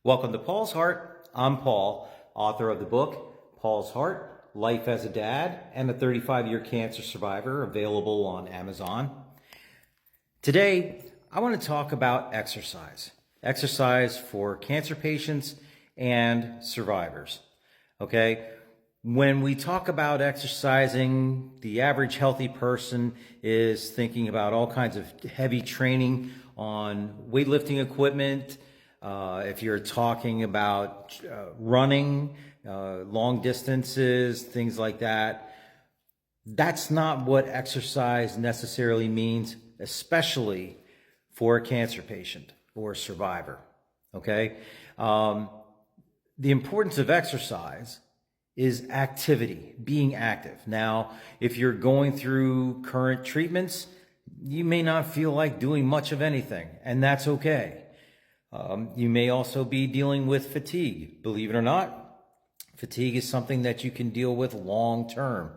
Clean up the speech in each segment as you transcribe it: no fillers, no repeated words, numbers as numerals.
Welcome to Paul's Heart. I'm Paul, author of the book, Paul's Heart, Life as a Dad and a 35-year cancer survivor, available on Amazon. Today, I want to talk about exercise. Exercise for cancer patients and survivors. Okay? When we talk about exercising, the average healthy person is thinking about all kinds of heavy training on weightlifting equipment. If you're talking about running, long distances, things like that, that's not what exercise necessarily means, especially for a cancer patient or a survivor, okay? The importance of exercise is activity, being active. Now, if you're going through current treatments, you may not feel like doing much of anything, and that's okay. You may also be dealing with fatigue. Believe it or not, fatigue is something that you can deal with long term.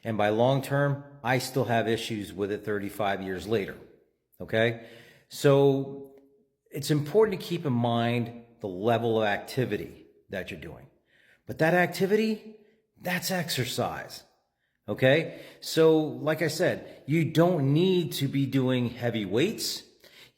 And by long term, I still have issues with it 35 years later. Okay? So it's important to keep in mind the level of activity that you're doing. But that activity, that's exercise. Okay? So like I said, you don't need to be doing heavy weights.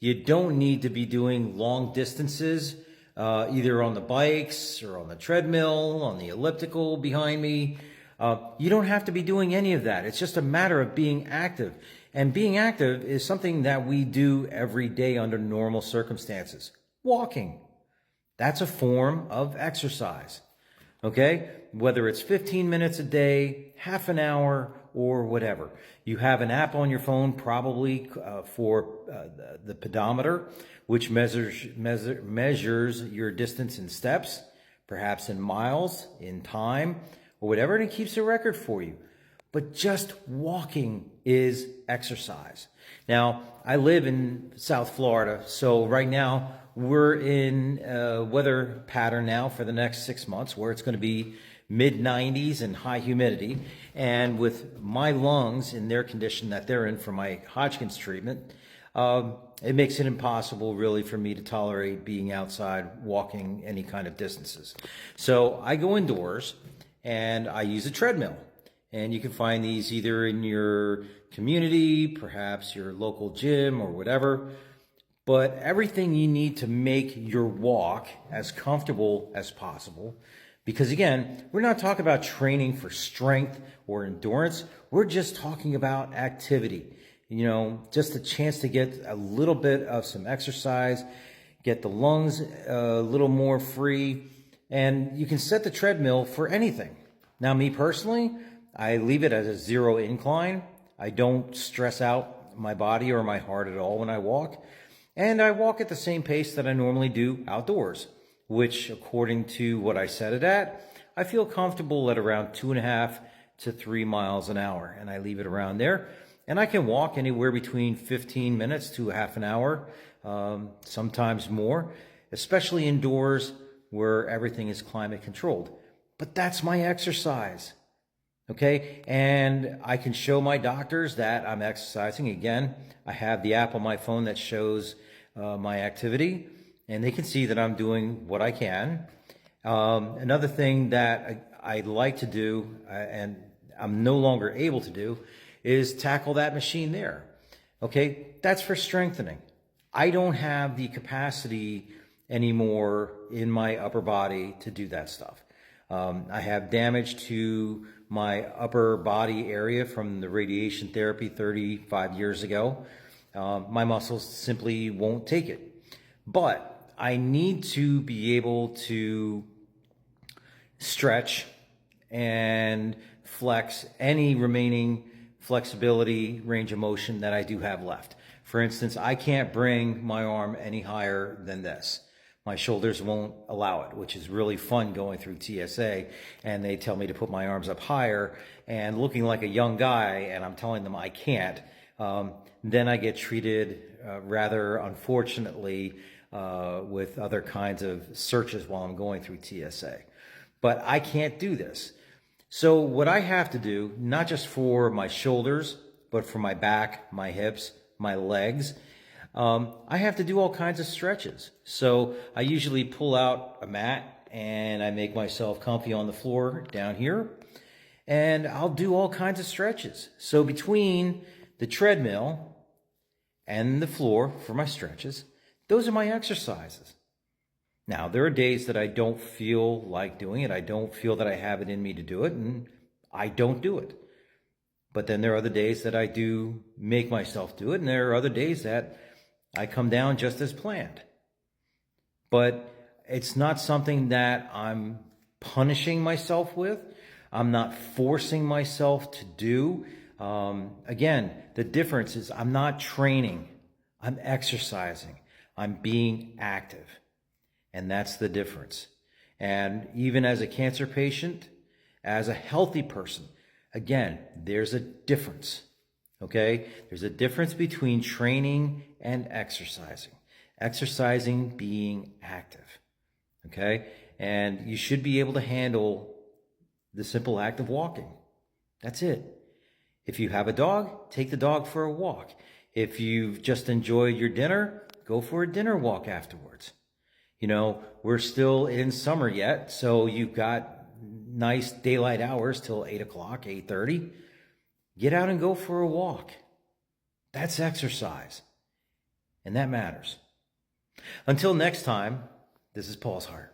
You don't need to be doing long distances, either on the bikes or on the treadmill, on the elliptical behind me. You don't have to be doing any of that. It's just a matter of being active. And being active is something that we do every day under normal circumstances. Walking. That's a form of exercise. Okay? Whether it's 15 minutes a day, half an hour, or whatever. You have an app on your phone, probably for the pedometer, which measures your distance in steps, perhaps in miles, in time, or whatever, and it keeps a record for you. But just walking is exercise. Now, I live in South Florida, so right now we're in a weather pattern now for the next 6 months where it's going to be mid-90s and high humidity. And with my lungs in their condition that they're in for my Hodgkin's treatment, it makes it impossible really for me to tolerate being outside walking any kind of distances. So I go indoors and I use a treadmill. And you can find these either in your community, perhaps your local gym or whatever. But everything you need to make your walk as comfortable as possible. Because again, we're not talking about training for strength or endurance. We're just talking about activity. You know, just a chance to get a little bit of some exercise, get the lungs a little more free, and you can set the treadmill for anything. Now, me personally, I leave it at a 0 incline. I don't stress out my body or my heart at all when I walk. And I walk at the same pace that I normally do outdoors, which according to what I set it at, I feel comfortable at around 2.5 to 3 miles an hour. And I leave it around there. And I can walk anywhere between 15 minutes to a half an hour, sometimes more, especially indoors where everything is climate controlled. But that's my exercise. Okay, and I can show my doctors that I'm exercising. Again, I have the app on my phone that shows my activity, and they can see that I'm doing what I can. Another thing that I like to do, and I'm no longer able to do, is tackle that machine there. Okay, that's for strengthening. I don't have the capacity anymore in my upper body to do that stuff. I have damage to my upper body area from the radiation therapy 35 years ago. My muscles simply won't take it. But I need to be able to stretch and flex any remaining flexibility, range of motion that I do have left. For instance, I can't bring my arm any higher than this. My shoulders won't allow it, which is really fun going through TSA, and they tell me to put my arms up higher and looking like a young guy, and I'm telling them I can't. Then I get treated rather unfortunately with other kinds of searches while I'm going through TSA. But I can't do this. So what I have to do, not just for my shoulders, but for my back, my hips, my legs, I have to do all kinds of stretches. So I usually pull out a mat and I make myself comfy on the floor down here, and I'll do all kinds of stretches. So between the treadmill and the floor for my stretches, those are my exercises. Now, there are days that I don't feel like doing it. I don't feel that I have it in me to do it, and I don't do it. But then there are other days that I do make myself do it, and there are other days that I come down just as planned. But it's not something that I'm punishing myself with. I'm not forcing myself to do. Again, the difference is I'm not training. I'm exercising. I'm being active. And that's the difference. And even as a cancer patient, as a healthy person, again, there's a difference. Okay? There's a difference between training and exercising. Exercising being active. Okay? And you should be able to handle the simple act of walking. That's it. If you have a dog, take the dog for a walk. If you've just enjoyed your dinner, go for a dinner walk afterwards. You know, we're still in summer yet, so you've got nice daylight hours till 8 o'clock, 8:30. Get out and go for a walk. That's exercise. And that matters. Until next time, this is Paul's Heart.